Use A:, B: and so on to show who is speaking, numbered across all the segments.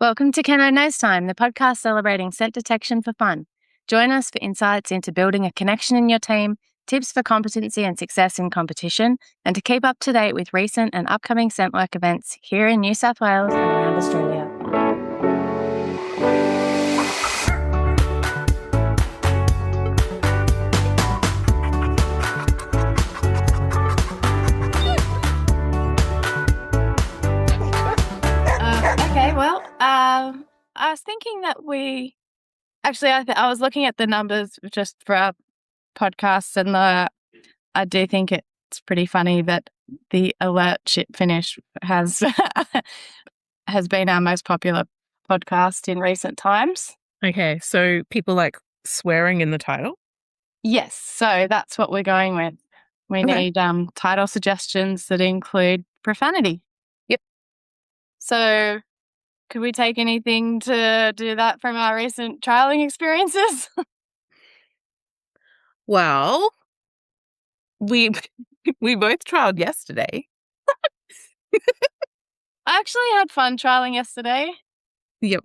A: Welcome to Keno Nose Time, the podcast celebrating scent detection for fun. Join us for insights into building a connection in your team, tips for competency and success in competition, and to keep up to date with recent and upcoming scent work events here in New South Wales and around Australia. I was thinking that I was looking at the numbers just for our podcasts, and I do think it's pretty funny that the alert chip finish has been our most popular podcast in recent times.
B: Okay, so people like swearing in the title?
A: Yes, so that's what we're going with. We need title suggestions that include profanity.
B: Yep.
A: So could we take anything to do that from our recent trialling experiences?
B: Well, we both trialed yesterday.
A: I actually had fun trialling yesterday.
B: Yep.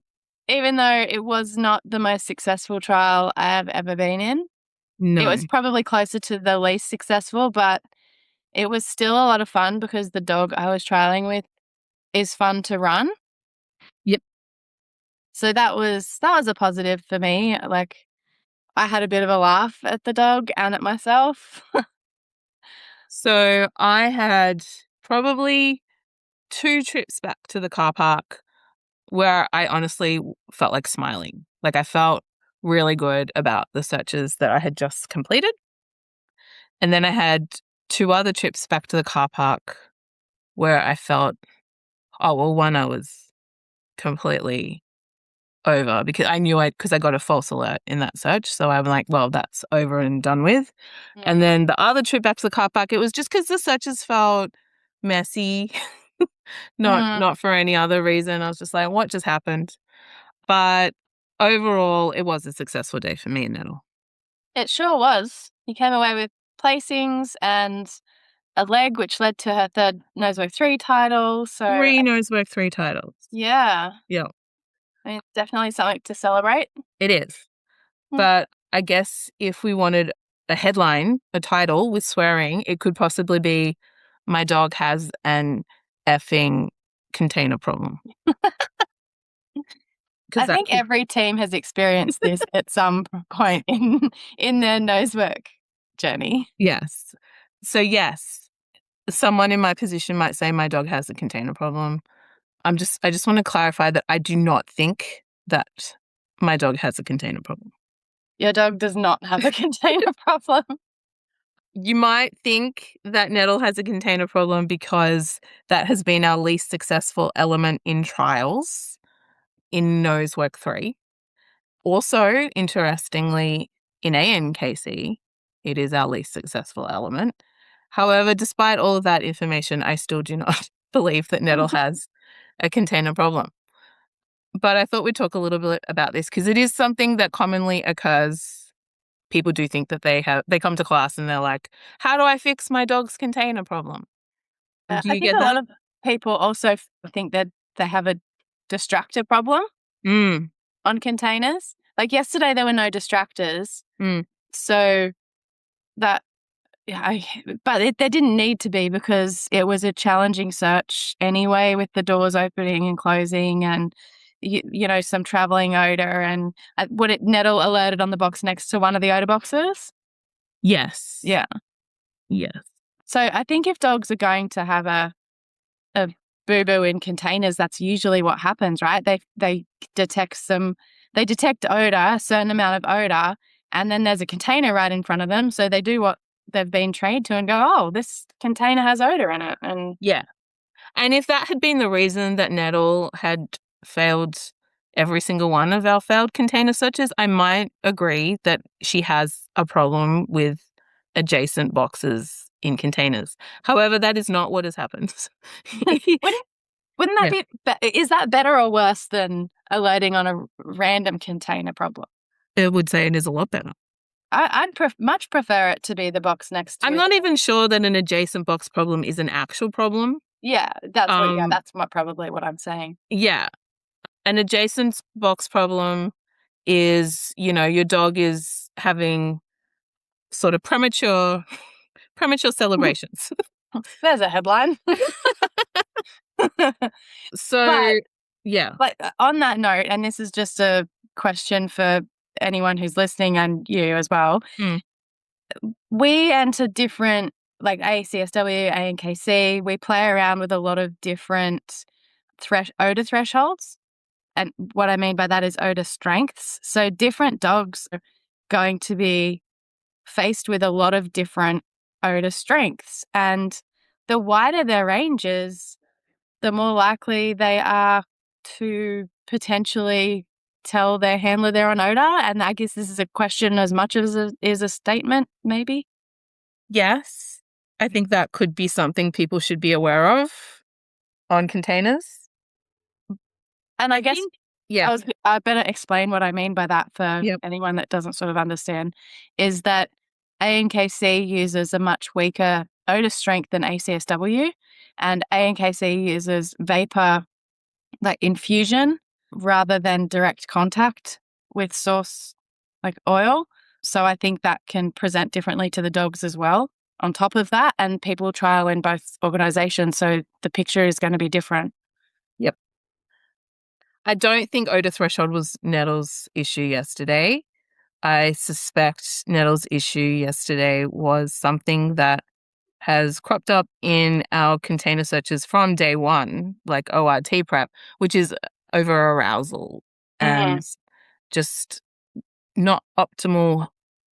A: Even though it was not the most successful trial I have ever been in.
B: No.
A: It was probably closer to the least successful, but it was still a lot of fun because the dog I was trialling with is fun to run.
B: Yep.
A: So that was a positive for me. Like, I had a bit of a laugh at the dog and at myself.
B: So I had probably 2 trips back to the car park where I honestly felt like smiling. Like, I felt really good about the searches that I had just completed. And then I had 2 other trips back to the car park where I felt, one I was completely over because I knew because I got a false alert in that search. So I'm like, well, that's over and done with.
A: Yeah.
B: And then the other trip back to the car park, it was just because the searches felt messy, not for any other reason. I was just like, what just happened? But overall, it was a successful day for me and Nettle.
A: It sure was. You came away with placings and a leg, which led to her third Nosework 3 title. So
B: 3 Nosework 3 titles.
A: Yeah.
B: Yeah.
A: I mean, definitely something to celebrate.
B: It is. But I guess if we wanted a headline, a title with swearing, it could possibly be "My dog has an effing container problem."
A: I think every team has experienced this at some point in their nosework journey.
B: Yes. So yes, someone in my position might say my dog has a container problem. I just want to clarify that I do not think that my dog has a container problem.
A: Your dog does not have a container problem.
B: You might think that Nettle has a container problem because that has been our least successful element in trials in Nosework 3. Also, interestingly, in ANKC, it is our least successful element. However, despite all of that information, I still do not believe that Nettle has a container problem. But I thought we'd talk a little bit about this because it is something that commonly occurs. People do think that they come to class and they're like, how do I fix my dog's container problem? Do you get that?
A: A lot of people also think that they have a distractor problem on containers. Like yesterday, there were no distractors. So that, but there didn't need to be because it was a challenging search anyway with the doors opening and closing and some travelling odour, and Nettle alerted on the box next to one of the odour boxes.
B: Yes.
A: Yeah.
B: Yes.
A: So I think if dogs are going to have a boo-boo in containers, that's usually what happens, right? They detect odour, a certain amount of odour, and then there's a container right in front of them. So they do what they've been trained to and go, oh, this container has odour in it. And
B: yeah. And if that had been the reason that Nettle had failed every single one of our failed container searches, I might agree that she has a problem with adjacent boxes in containers. However, that is not what has happened.
A: Wouldn't that be, is that better or worse than alerting on a random container problem?
B: I would say it is a lot better.
A: I'd much prefer it to be the box next to it.
B: I'm not even sure that an adjacent box problem is an actual problem.
A: Yeah, that's probably what I'm saying.
B: Yeah. An adjacent box problem is, your dog is having sort of premature celebrations.
A: There's a headline.
B: So,
A: But
B: yeah.
A: like on that note, and this is just a question for anyone who's listening and you as well.
B: Mm.
A: We enter different, like ACSW, ANKC, we play around with a lot of different odor thresholds. And what I mean by that is odor strengths. So different dogs are going to be faced with a lot of different odor strengths. And the wider their range is, the more likely they are to potentially tell their handler they're on odor. And I guess this is a question as much as it is a statement, maybe.
B: Yes. I think that could be something people should be aware of on containers.
A: And I guess
B: Yeah.
A: I better explain what I mean by that for
B: Yep.
A: anyone that doesn't sort of understand, is that ANKC uses a much weaker odor strength than ACSW, and ANKC uses vapor, like infusion, rather than direct contact with source, like oil. So I think that can present differently to the dogs as well. On top of that, and people trial in both organizations, so the picture is going to be different.
B: Yep. I don't think odor threshold was Nettle's issue yesterday. I suspect Nettle's issue yesterday was something that has cropped up in our container searches from day one, like ORT prep, which is over arousal and just not optimal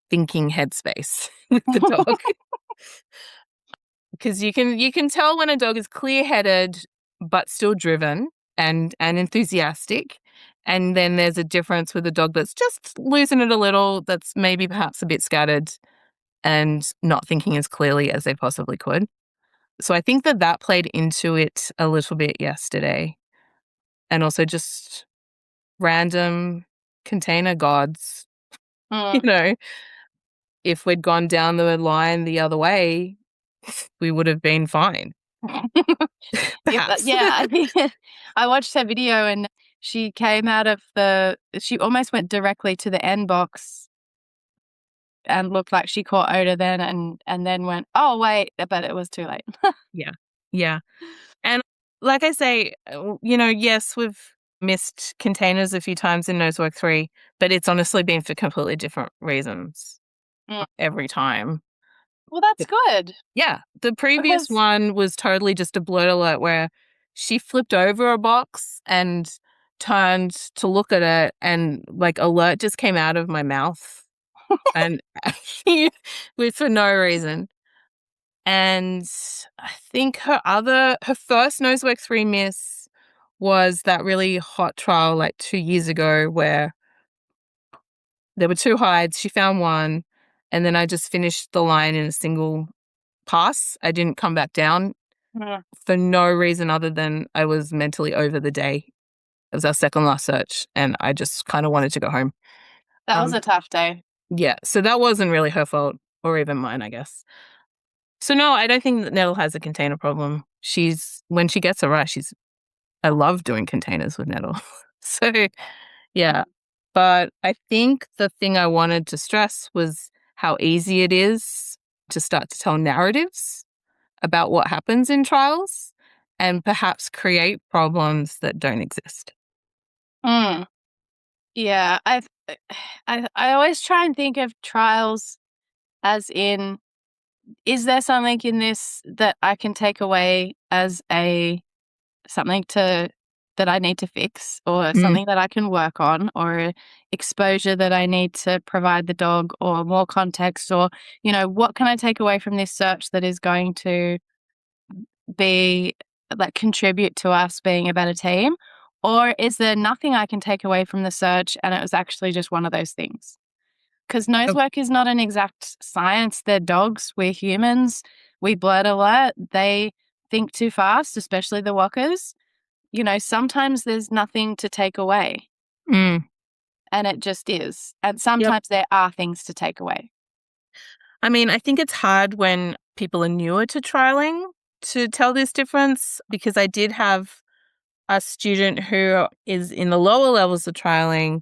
B: thinking headspace with the dog. Because you can tell when a dog is clear-headed but still driven and enthusiastic. And then there's a difference with a dog that's just losing it a little, that's maybe perhaps a bit scattered and not thinking as clearly as they possibly could. So I think that played into it a little bit yesterday. And also just random container gods. You know, if we'd gone down the line the other way, we would have been fine. Perhaps.
A: Yeah. I watched her video and she came out of she almost went directly to the end box and looked like she caught odor then and then went, oh, wait, but it was too late.
B: Yeah. Yeah. And like I say, yes, we've missed containers a few times in Nosework 3, but it's honestly been for completely different reasons every time.
A: Well, that's good.
B: Yeah. The previous one was totally just a blurt alert where she flipped over a box and turned to look at it and like alert just came out of my mouth and for no reason. And I think her first Nosework 3 miss was that really hot trial like 2 years ago where there were 2 hides. She found one, and then I just finished the line in a single pass. I didn't come back down for no reason other than I was mentally over the day. It was our second last search, and I just kind of wanted to go home.
A: That was a tough day.
B: Yeah, so that wasn't really her fault or even mine, I guess. So no, I don't think that Nettle has a container problem. When she gets it right, I love doing containers with Nettle. So yeah. But I think the thing I wanted to stress was how easy it is to start to tell narratives about what happens in trials and perhaps create problems that don't exist.
A: Yeah, I always try and think of trials as in, is there something in this that I can take away as something that I need to fix, or something that I can work on, or exposure that I need to provide the dog, or more context, or, what can I take away from this search that is going to be like contribute to us being a better team? Or is there nothing I can take away from the search and it was actually just one of those things? Because nosework is not an exact science. They're dogs. We're humans. We blurt a lot. They think too fast, especially the walkers. Sometimes there's nothing to take away. And it just is. And sometimes there are things to take away.
B: I mean, I think it's hard when people are newer to trialing to tell this difference, because I did have a student who is in the lower levels of trialing,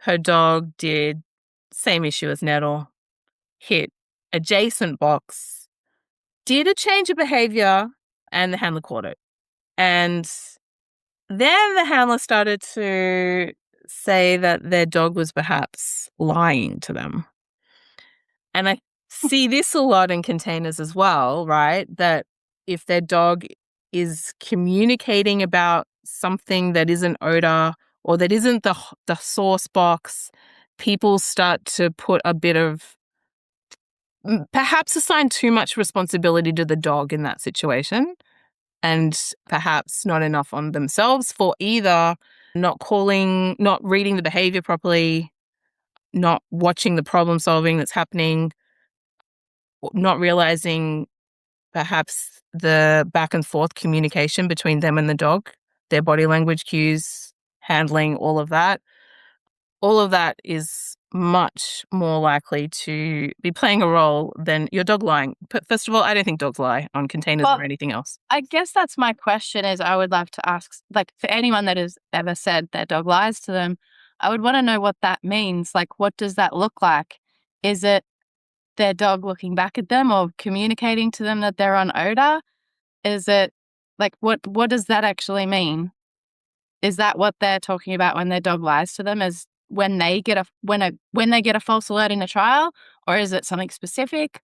B: her dog did same issue as Nettle, hit adjacent box, did a change of behavior, and the handler caught it. And then the handler started to say that their dog was perhaps lying to them. And I see this a lot in containers as well, right? That if their dog is communicating about something that isn't odour or that isn't the source box, people start to put a bit of perhaps assign too much responsibility to the dog in that situation and perhaps not enough on themselves for either not calling, not reading the behavior properly, not watching the problem solving that's happening, not realizing perhaps the back and forth communication between them and the dog, their body language cues, handling, all of that. All of that is much more likely to be playing a role than your dog lying. But first of all, I don't think dogs lie on containers
A: Well,
B: or anything else.
A: I guess that's my question is I would love to ask, like, for anyone that has ever said their dog lies to them, I would want to know what that means. Like, what does that look like? Is it their dog looking back at them or communicating to them that they're on odour? Is it like what does that actually mean? Is that what they're talking about when their dog lies to them? Is when they get a when they get a false alert in a trial, or is it something specific?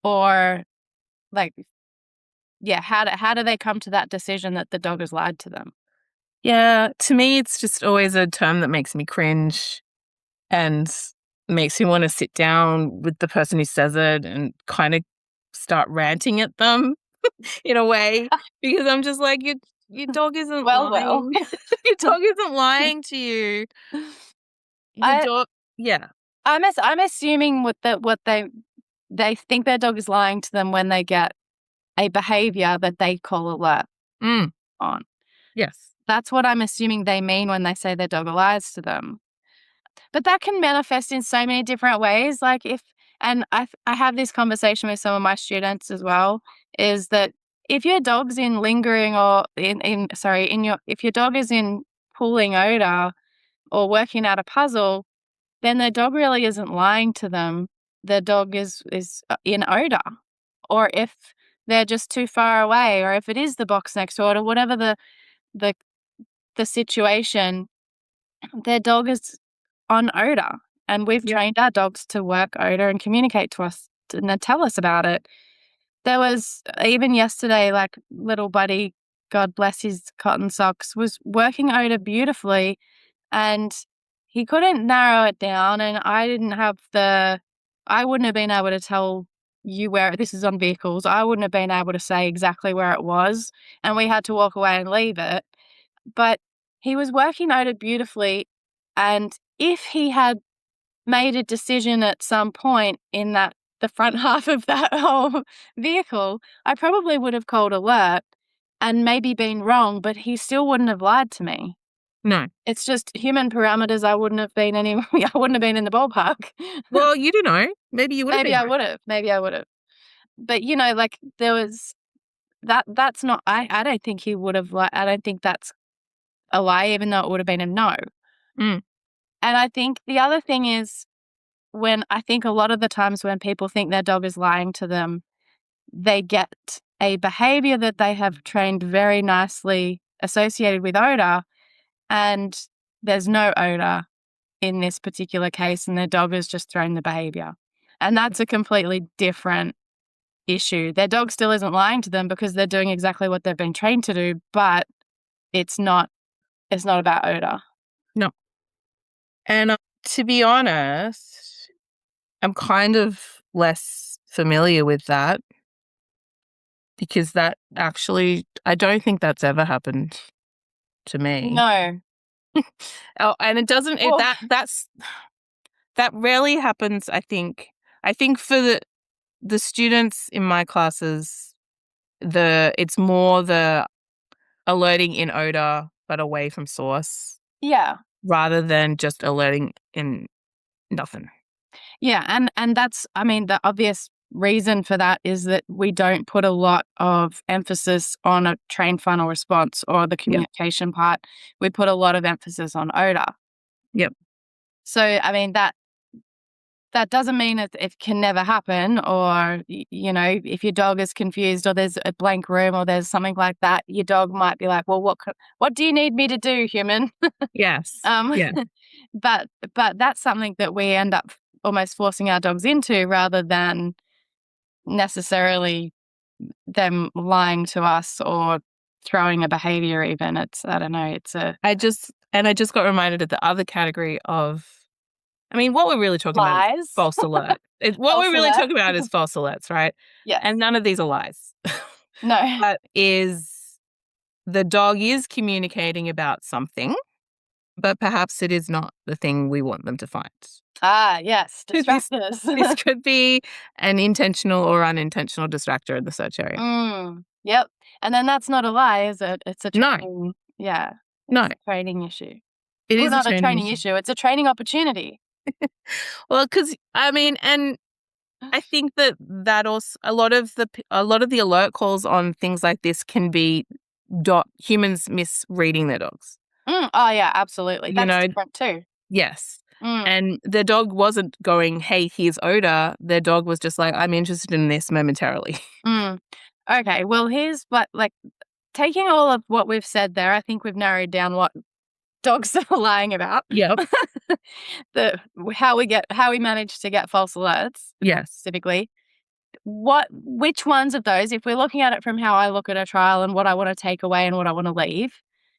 A: Or like, yeah, how do they come to that decision that the dog has lied to them?
B: Yeah, to me, it's just always a term that makes me cringe and makes me want to sit down with the person who says it and kind of start ranting at them in a way because I'm just like, your dog isn't
A: Well.
B: lying. Your dog isn't lying to you. Your
A: I
B: dog, yeah.
A: I'm assuming what they think their dog is lying to them when they get a behavior that they call alert
B: Mm,
A: on.
B: yes.
A: That's what I'm assuming they mean when they say their dog lies to them. But that can manifest in so many different ways. Like and I have this conversation with some of my students as well, is that if your dog's in lingering or if your dog is in pulling odor or working out a puzzle, then their dog really isn't lying to them. Their dog is in odor. Or if they're just too far away, or if it is the box next door, or whatever the the situation, their dog is on odor. And we've
B: Yep.
A: trained our dogs to work odor and communicate to us and then tell us about it. There was even yesterday, like little buddy, God bless his cotton socks, was working odor beautifully and he couldn't narrow it down. And I wouldn't have been able to tell you where this is on vehicles. I wouldn't have been able to say exactly where it was. And we had to walk away and leave it. But he was working odor beautifully. And if he had made a decision at some point in the front half of that whole vehicle, I probably would have called alert and maybe been wrong, but he still wouldn't have lied to me.
B: No.
A: It's just human parameters. I wouldn't have been I wouldn't have been in the ballpark.
B: Well, you don't know. Maybe you would have
A: Maybe
B: been
A: I
B: right.
A: would have. Maybe I would have. But like there was that's not I don't think he would have I don't think that's a lie, even though it would have been a no.
B: Mm,
A: And I think the other thing is when I think a lot of the times when people think their dog is lying to them, they get a behavior that they have trained very nicely associated with odor, and there's no odor in this particular case, and their dog has just thrown the behavior. And that's a completely different issue. Their dog still isn't lying to them because they're doing exactly what they've been trained to do, but it's not about odor.
B: no. And to be honest, I'm kind of less familiar with that because that actually, I don't think that's ever happened to me.
A: No.
B: Oh, and it doesn't,
A: Well,
B: that rarely happens, I think. I think for the students in my classes, it's more the alerting in odor, but away from source,
A: yeah.
B: rather than just alerting in nothing.
A: Yeah, and that's I mean, the obvious reason for that is that we don't put a lot of emphasis on a train funnel response or the communication part. We put a lot of emphasis on odour.
B: Yep.
A: So, I mean, that doesn't mean it can never happen, or, you know, if your dog is confused or there's a blank room or there's something like that, your dog might be like, well, what do you need me to do, human?
B: Yes. Yeah.
A: But that's something that we end up almost forcing our dogs into rather than necessarily them lying to us or throwing a behavior even. I don't know,
B: I just got reminded of the other category of, I mean, what we're really talking about is
A: lies.
B: false alert. What
A: False
B: we're really
A: alert.
B: talking about is false alerts, right?
A: Yes.
B: And none of these are lies.
A: No.
B: That is, the dog is communicating about something, but perhaps it is not the thing we want them to find.
A: Ah, yes,
B: This
A: distractors.
B: could be an intentional or unintentional distractor in the search area.
A: Yep. And then that's not a lie, is it? It's a
B: No.
A: training. Yeah.
B: No.
A: It's a training issue.
B: It
A: Well,
B: is a
A: not a
B: training
A: training issue. It's a training opportunity.
B: Well, because I mean, and I think that also a lot of the alert calls on things like this can be humans misreading their dogs.
A: Oh, yeah, absolutely.
B: You
A: That's
B: know,
A: different too.
B: yes.
A: Mm.
B: And their dog wasn't going, hey, here's odour. Their dog was just like, I'm interested in this momentarily.
A: Okay, well, here's what, like, taking all of what we've said there, I think we've narrowed down what dogs are lying about.
B: Yep.
A: How we manage to get false alerts.
B: Yes.
A: Specifically. Which ones of those, if we're looking at it from how I look at a trial and what I want to take away and what I want to leave,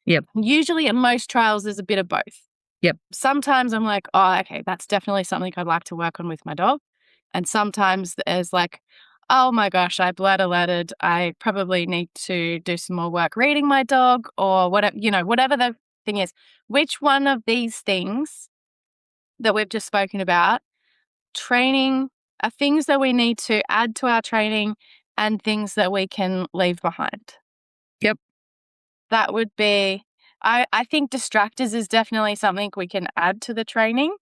B: Yep.
A: usually in most trials there's a bit of both.
B: Yep.
A: Sometimes I'm like, oh, okay, that's definitely something I'd like to work on with my dog. And sometimes there's like, oh my gosh, I blood alerted. I probably need to do some more work reading my dog or whatever, whatever the thing is. Which one of these things that we've just spoken about, training, are things that we need to add to our training and things that we can leave behind?
B: Yep.
A: That would be, I think distractors is definitely something we can add to the training.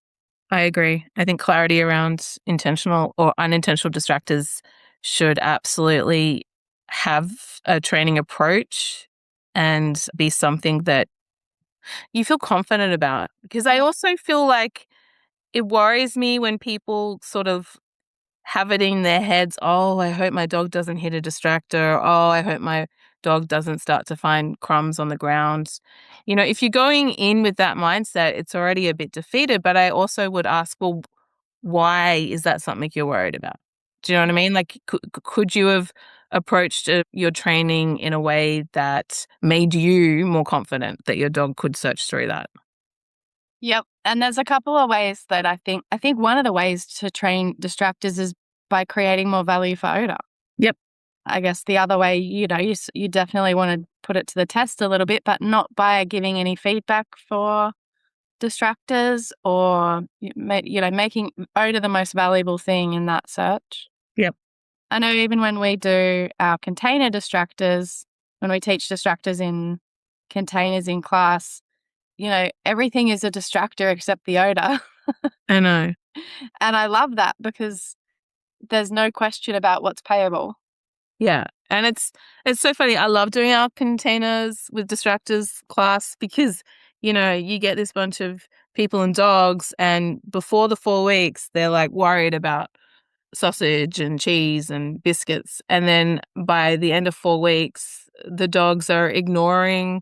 B: I agree. I think clarity around intentional or unintentional distractors should absolutely have a training approach and be something that you feel confident about. Because I also feel like it worries me when people sort of have it in their heads, oh, I hope my dog doesn't hit a distractor. Oh, I hope my dog doesn't start to find crumbs on the ground. You know, if you're going in with that mindset, it's already a bit defeated. But I also would ask, well, why is that something you're worried about? Do you know what I mean? Like, could you have approached your training in a way that made you more confident that your dog could search through that?
A: Yep. And there's a couple of ways that I think one of the ways to train distractors is by creating more value for odour.
B: Yep.
A: I guess the other way, you definitely want to put it to the test a little bit, but not by giving any feedback for distractors or, making odour the most valuable thing in that search.
B: Yep.
A: I know even when we do our container distractors, when we teach distractors in containers in class, everything is a distractor except the odour.
B: I know.
A: And I love that because there's no question about what's payable.
B: Yeah. And it's so funny. I love doing our containers with distractors class because, you get this bunch of people and dogs, and before the 4 weeks, they're like worried about sausage and cheese and biscuits. And then by the end of 4 weeks, the dogs are ignoring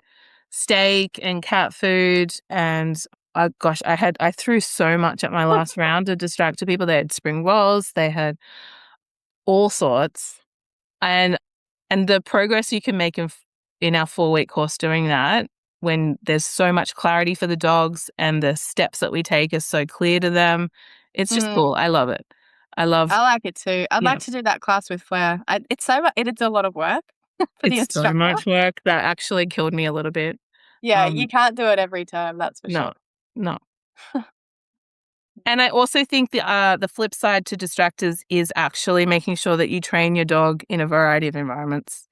B: steak and cat food. And I threw so much at my last round of distracted people. They had spring rolls, they had all sorts. And the progress you can make in our 4-week course doing that, when there's so much clarity for the dogs and the steps that we take are so clear to them, it's just cool. I love it. I
A: like it too. I'd
B: Yeah.
A: like to do that class with Fleur. It's a lot of work for the
B: It's so
A: instructor.
B: much work. That actually killed me a little bit.
A: Yeah, you can't do it every term, that's for sure.
B: No. And I also think the flip side to distractors is actually making sure that you train your dog in a variety of environments.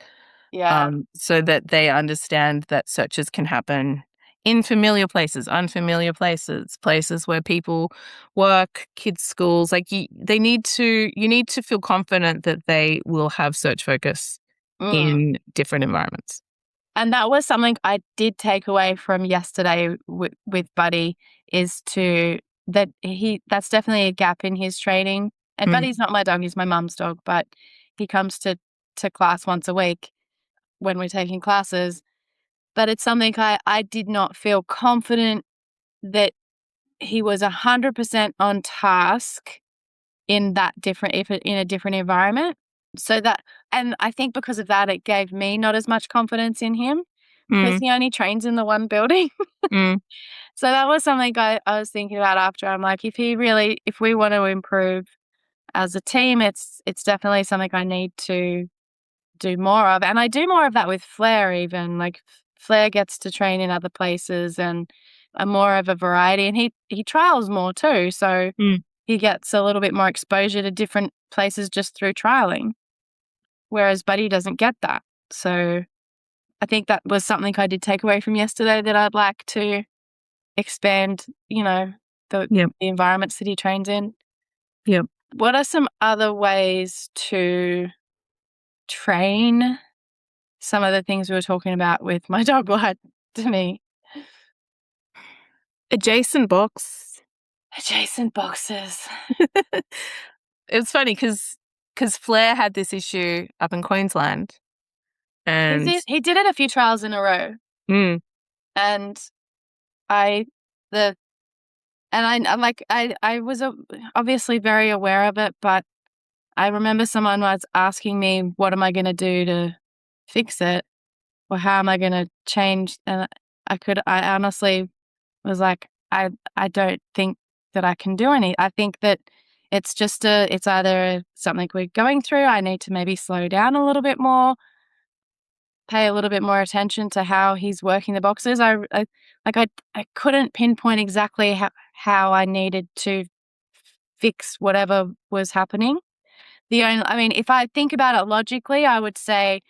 A: Yeah.
B: So that they understand that searches can happen in familiar places, unfamiliar places, places where people work, kids' schools. Like you need to feel confident that they will have search focus
A: Mm.
B: in different environments.
A: And that was something I did take away from yesterday with Buddy, is that's definitely a gap in his training. And
B: Mm.
A: Buddy's not my dog, he's my mum's dog, but he comes to class once a week when we're taking classes. But it's something I did not feel confident that he was 100% on task in a different environment. So that, and I think because of that, it gave me not as much confidence in him because
B: Mm.
A: he only trains in the one building.
B: Mm.
A: So that was something I was thinking about after. I'm like, if we want to improve as a team, it's definitely something I need to do more of. And I do more of that with Flair even. Like Flair gets to train in other places and more of a variety. And he trials more too. So
B: Mm.
A: he gets a little bit more exposure to different places just through trialing. Whereas Buddy doesn't get that. So I think that was something I did take away from yesterday that I'd like to expand, the
B: Yep.
A: environments that he trains in.
B: Yep.
A: What are some other ways to train some of the things we were talking about with my dog lied to me?
B: Adjacent box.
A: Adjacent boxes.
B: It's funny because Flair had this issue up in Queensland, and
A: He did it a few trials in a row,
B: mm,
A: and I the and I'm like I was obviously very aware of it, but I remember someone was asking me, "What am I going to do to fix it, or how am I going to change?" And I honestly was like, I don't think that I can do any. I think that it's either something we're going through. I need to maybe slow down a little bit more, pay a little bit more attention to how he's working the boxes. I couldn't pinpoint exactly how I needed to fix whatever was happening. I mean, if I think about it logically, I would say,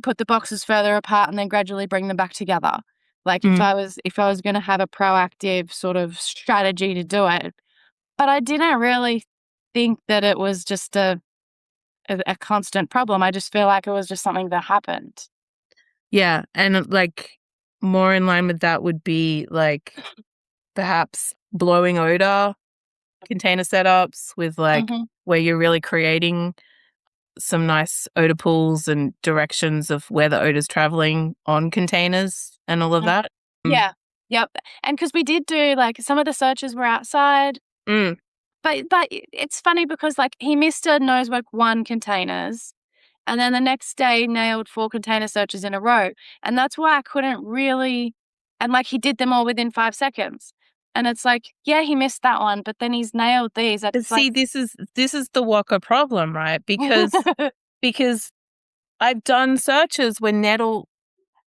A: put the boxes further apart and then gradually bring them back together. Like
B: mm,
A: if I was going to have a proactive sort of strategy to do it, but I didn't really think that it was just a constant problem. I just feel like it was just something that happened.
B: yeah, and like more in line with that would be like perhaps blowing odor container setups with like
A: Hmm.
B: where you're really creating some nice odor pools and directions of where the odor's traveling on containers and all of that. Mm.
A: Yeah. Yep. And because we did do like some of the searches were outside,
B: Mm.
A: but it's funny because like he missed a nosework 1 containers. And then the next day nailed 4 container searches in a row. And that's why I couldn't really, and like he did them all within 5 seconds. And it's like, yeah, he missed that one, but then he's nailed these.
B: But
A: It's like,
B: see, this is the Walker problem, right? Because I've done searches where Nettle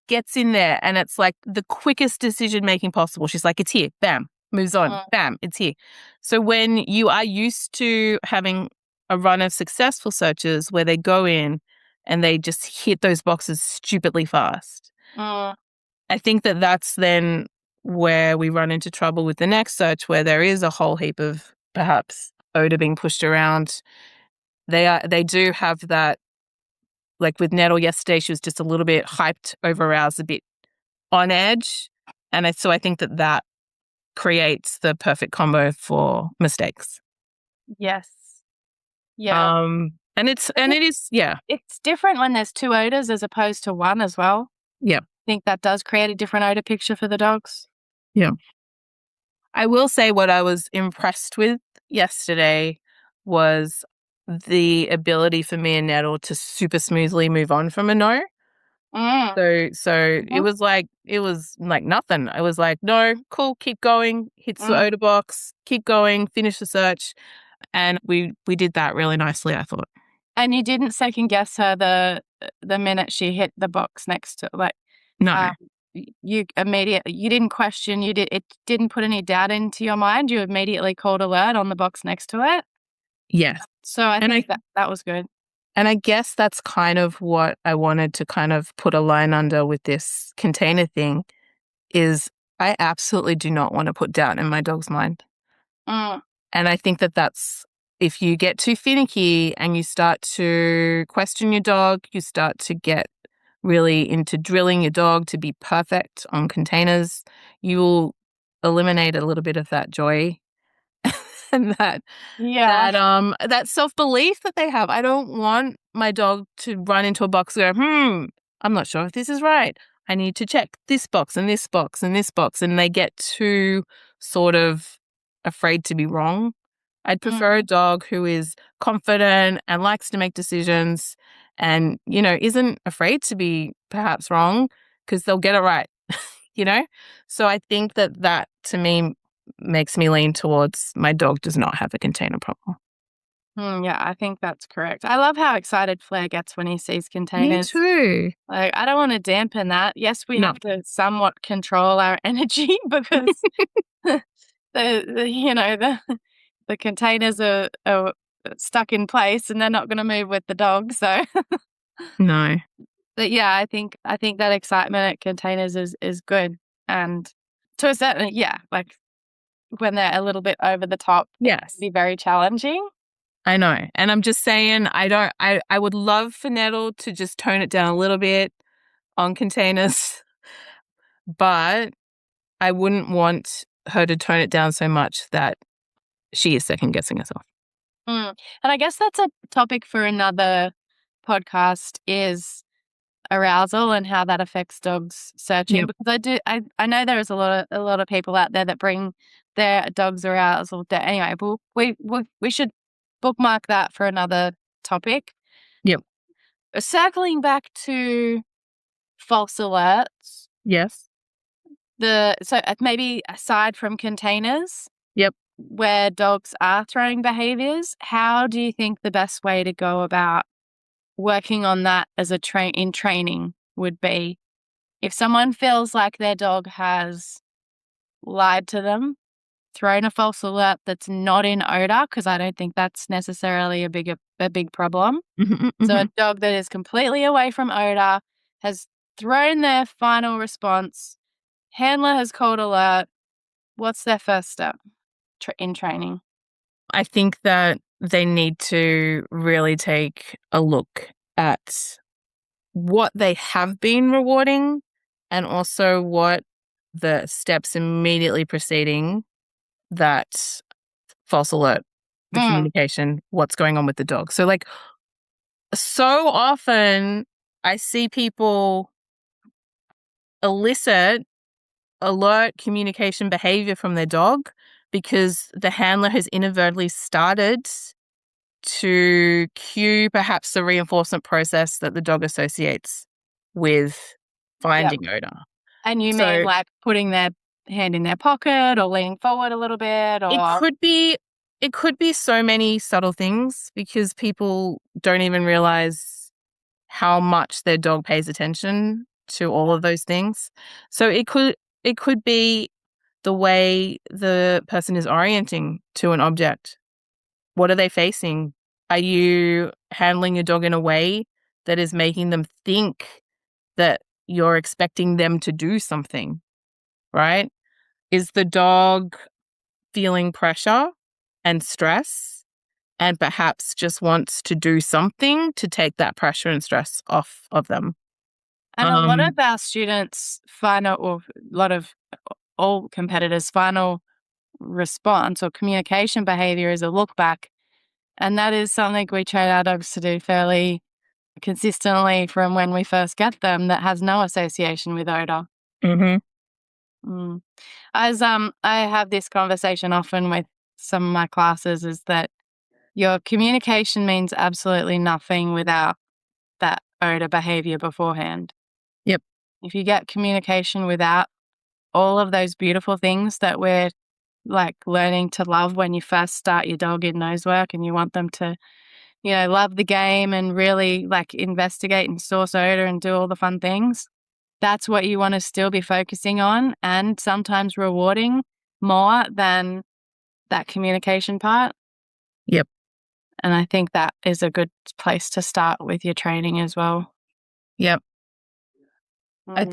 B: gets in there and it's like the quickest decision making possible. She's like, it's here, bam, moves on, bam, it's here. So when you are used to having a run of successful searches where they go in and they just hit those boxes stupidly fast,
A: mm,
B: I think that that's then where we run into trouble with the next search where there is a whole heap of perhaps odor being pushed around. They do have that, like with Nettle yesterday, she was just a little bit hyped, over aroused, a bit on edge. And so I think that creates the perfect combo for mistakes.
A: yes. Yeah. I
B: And
A: think
B: it is, yeah,
A: it's different when there's 2 odors as opposed to 1 as well.
B: yeah,
A: I think that does create a different odor picture for the dogs.
B: yeah. I will say what I was impressed with yesterday was the ability for me and Nettle to super smoothly move on from a no.
A: Mm.
B: So
A: Mhm.
B: it was like nothing. I was like, no, cool, keep going, hits the
A: Mm.
B: odor box, keep going, finish the search. And we did that really nicely, I thought.
A: And you didn't second guess her the minute she hit the box next to, like,
B: No.
A: um, you didn't question, it didn't put any doubt into your mind, you immediately called alert on the box next to it.
B: Yes.
A: So I
B: And
A: think that was good.
B: And I guess that's kind of what I wanted to kind of put a line under with this container thing is I absolutely do not want to put doubt in my dog's mind.
A: Mm.
B: And I think that that's if you get too finicky and you start to question your dog, you start to get really into drilling your dog to be perfect on containers, you will eliminate a little bit of that joy and
A: Yeah.
B: that self-belief that they have. I don't want my dog to run into a box and go, I'm not sure if this is right. I need to check this box and this box and this box. And they get too sort of afraid to be wrong. I'd prefer a dog who is confident and likes to make decisions and, isn't afraid to be perhaps wrong because they'll get it right, you know? So I think that to me makes me lean towards my dog does not have a container problem.
A: Yeah, I think that's correct. I love how excited Flair gets when he sees
B: Me
A: containers.
B: too.
A: Like, I don't want to dampen that. Yes, we
B: No.
A: have to somewhat control our energy because the containers are stuck in place and they're not going to move with the dog. So,
B: No.
A: but yeah, I think that excitement at containers is good, and to a certain like when they're a little bit over the top, it can
B: Yes.
A: be very challenging.
B: I know. And I'm just saying I would love for Nettle to just tone it down a little bit on containers, but I wouldn't want her to tone it down so much that she is second guessing herself.
A: And I guess that's a topic for another podcast is arousal and how that affects dogs searching,
B: Yep.
A: because I know there's a lot of people out there that bring their dog's arousal down. Anyway, we should bookmark that for another topic.
B: Yep.
A: Circling back to false alerts,
B: Yes.
A: maybe aside from containers
B: Yep.
A: where dogs are throwing behaviors, how do you think the best way to go about working on that as in training would be? If someone feels like their dog has lied to them, thrown a false alert that's not in odour, because I don't think that's necessarily a big problem.
B: Mm-hmm,
A: So
B: mm-hmm.
A: a dog that is completely away from odour has thrown their final response, handler has called alert. What's their first step in training?
B: I think that they need to really take a look at what they have been rewarding and also what the steps immediately preceding that false alert, the
A: Mm.
B: communication, what's going on with the dog. So, like, so often I see people elicit alert communication behavior from their dog because the handler has inadvertently started to cue perhaps the reinforcement process that the dog associates with
A: Yep.
B: finding odor.
A: And you mean
B: So
A: like putting their hand in their pocket or leaning forward a little bit,
B: it
A: or
B: could be so many subtle things because people don't even realize how much their dog pays attention to all of those things. So it could be the way the person is orienting to an object. What are they facing? Are you handling your dog in a way that is making them think that you're expecting them to do something, right? Is the dog feeling pressure and stress and perhaps just wants to do something to take that pressure and stress off of them?
A: and a lot of our students' final, or a lot of all competitors' final response or communication behavior is a look back. And that is something we train our dogs to do fairly consistently from when we first get them, that has no association with odor.
B: Mhm.
A: Mm. As I have this conversation often with some of my classes, is that your communication means absolutely nothing without that odor behavior beforehand.
B: Yep.
A: If you get communication without all of those beautiful things that we're like learning to love when you first start your dog in nose work, and you want them to, love the game and really like investigate and source odor and do all the fun things, that's what you want to still be focusing on, and sometimes rewarding more than that communication part.
B: Yep.
A: And I think that is a good place to start with your training as well.
B: Yep. I
A: Mm.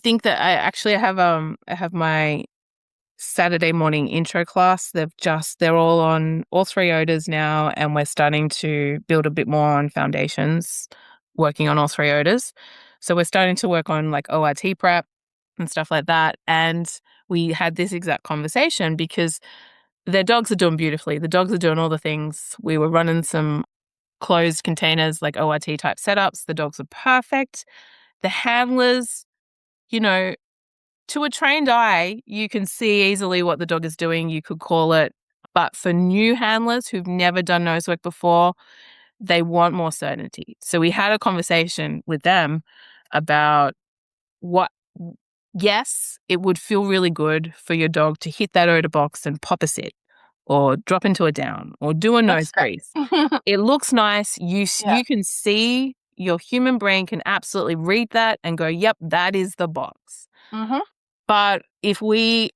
B: think that I have my Saturday morning intro class. They're all on all three odors now, and we're starting to build a bit more on foundations, working on all three odors. So we're starting to work on like ORT prep and stuff like that. And we had this exact conversation because their dogs are doing beautifully. The dogs are doing all the things. We were running some closed containers, like ORT type setups. The dogs are perfect. The handlers, you know, to a trained eye, you can see easily what the dog is doing. You could call it. But for new handlers who've never done nose work before, they want more certainty. So we had a conversation with them about what, yes, it would feel really good for your dog to hit that odor box and pop a sit or drop into a down or do a
A: That's
B: nose
A: great.
B: breathe. It looks nice.
A: Yeah.
B: You can see, your human brain can absolutely read that and go, yep, that is the box.
A: Mm-hmm.
B: But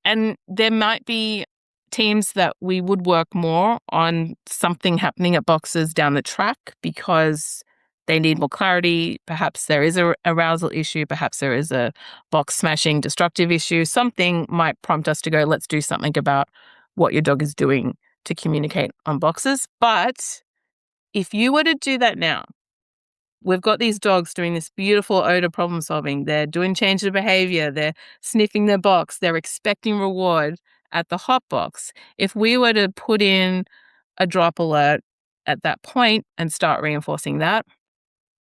B: and there might be teams that we would work more on something happening at boxes down the track because they need more clarity. Perhaps there is a arousal issue. Perhaps there is a box smashing destructive issue. Something might prompt us to go, let's do something about what your dog is doing to communicate on boxes. But if you were to do that now, we've got these dogs doing this beautiful odor problem solving. They're doing change of behavior. They're sniffing their box. They're expecting reward at the hot box. If we were to put in a drop alert at that point and start reinforcing that,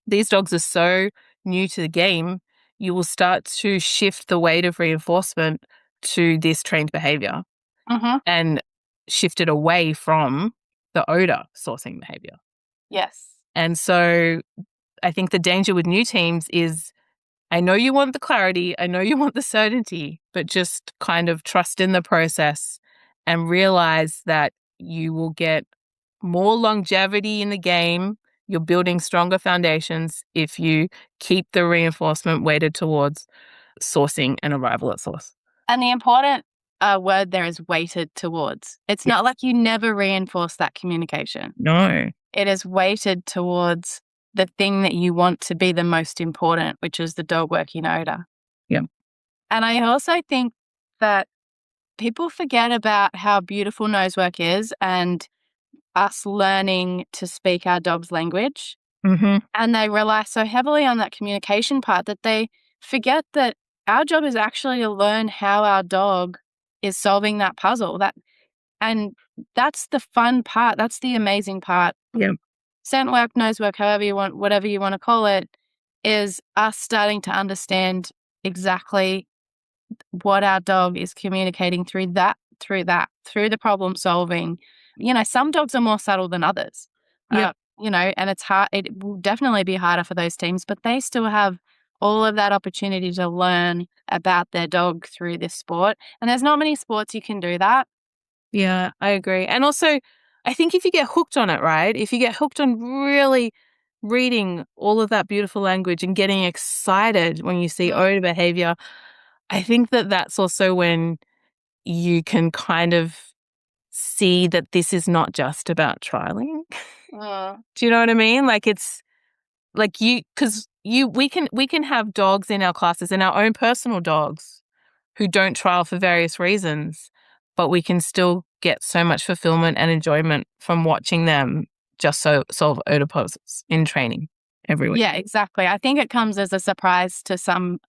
B: these dogs are so new to the game, you will start to shift the weight of reinforcement to this trained behavior
A: Mm-hmm.
B: and shift it away from the odor sourcing behavior.
A: Yes.
B: And so I think the danger with new teams is, I know you want the clarity, I know you want the certainty, but just kind of trust in the process and realize that you will get more longevity in the game. You're building stronger foundations if you keep the reinforcement weighted towards sourcing and arrival at source.
A: And the important word there is weighted towards. It's
B: Yeah.
A: not like you never reinforce that communication.
B: No.
A: It is weighted towards the thing that you want to be the most important, which is the dog working odor.
B: Yeah.
A: And I also think that people forget about how beautiful nose work is and us learning to speak our dog's language.
B: Mm-hmm.
A: And they rely so heavily on that communication part that they forget that our job is actually to learn how our dog is solving that puzzle. And that's the fun part. That's the amazing part.
B: Yeah.
A: Scent work, nose work, however you want, whatever you want to call it, is us starting to understand exactly what our dog is communicating through the problem solving. Some dogs are more subtle than others.
B: Yep.
A: And it's hard. It will definitely be harder for those teams, but they still have all of that opportunity to learn about their dog through this sport. And there's not many sports you can do that.
B: Yeah, I agree. And also, I think if you get hooked on it, right? If you get hooked on really reading all of that beautiful language and getting excited when you see odor behavior, I think that that's also when you can kind of see that this is not just about trialing. Do you know what I mean? Like it's like we can have dogs in our classes and our own personal dogs who don't trial for various reasons, but we can still get so much fulfillment and enjoyment from watching them just solve odor puzzles in training every week.
A: Yeah, exactly. I think it comes as a surprise to some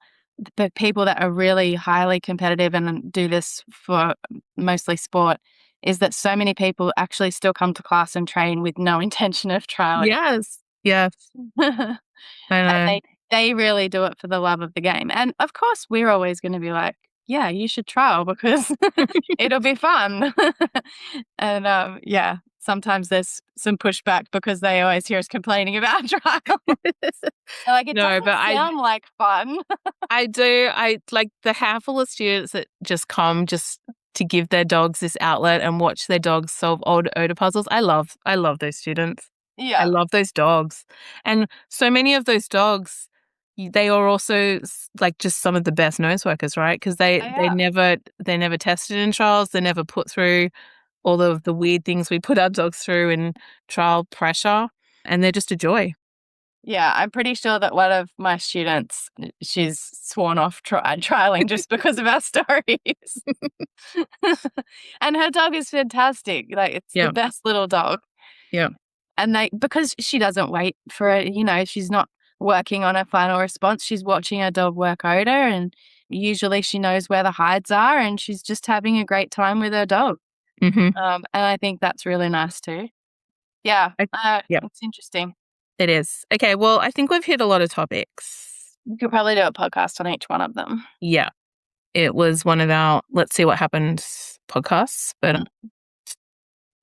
A: the people that are really highly competitive and do this for mostly sport, is that so many people actually still come to class and train with no intention of trialing.
B: Yes. Yes. I
A: And
B: know.
A: they really do it for the love of the game. And of course, we're always going to be like, yeah, you should trial because it'll be fun. And yeah, sometimes there's some pushback because they always hear us complaining about trial. Like, it
B: No,
A: doesn't
B: but
A: sound like fun.
B: I do. I like the handful of students that just come just to give their dogs this outlet and watch their dogs solve old odor puzzles. I love those students. I
A: Yeah.
B: love those dogs. And so many of those dogs, they are also like just some of the best nose workers, right? Because
A: Yeah.
B: they're never tested in trials. They're never put through all of the weird things we put our dogs through in trial pressure, and they're just a joy.
A: Yeah, I'm pretty sure that one of my students, she's sworn off trialing just because of our stories. And her dog is fantastic. Like, it's the best little dog.
B: Yeah.
A: And because she doesn't wait for it, she's not working on a final response. She's watching her dog work odour, and usually she knows where the hides are, and she's just having a great time with her dog.
B: Mm-hmm.
A: And I think that's really nice too. Yeah, it's interesting.
B: It is. Okay, well, I think we've hit a lot of topics.
A: We could probably do a podcast on each one of them.
B: Yeah. It was one of our Let's See What Happens podcasts, but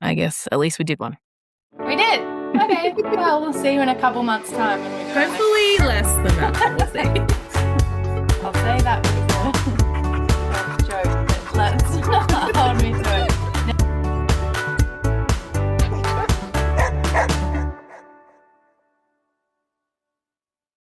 B: I guess at least we did one.
A: We did. Okay. Well, we'll see you in a couple months' time.
B: Hopefully less than that. We'll see.
A: I'll say that.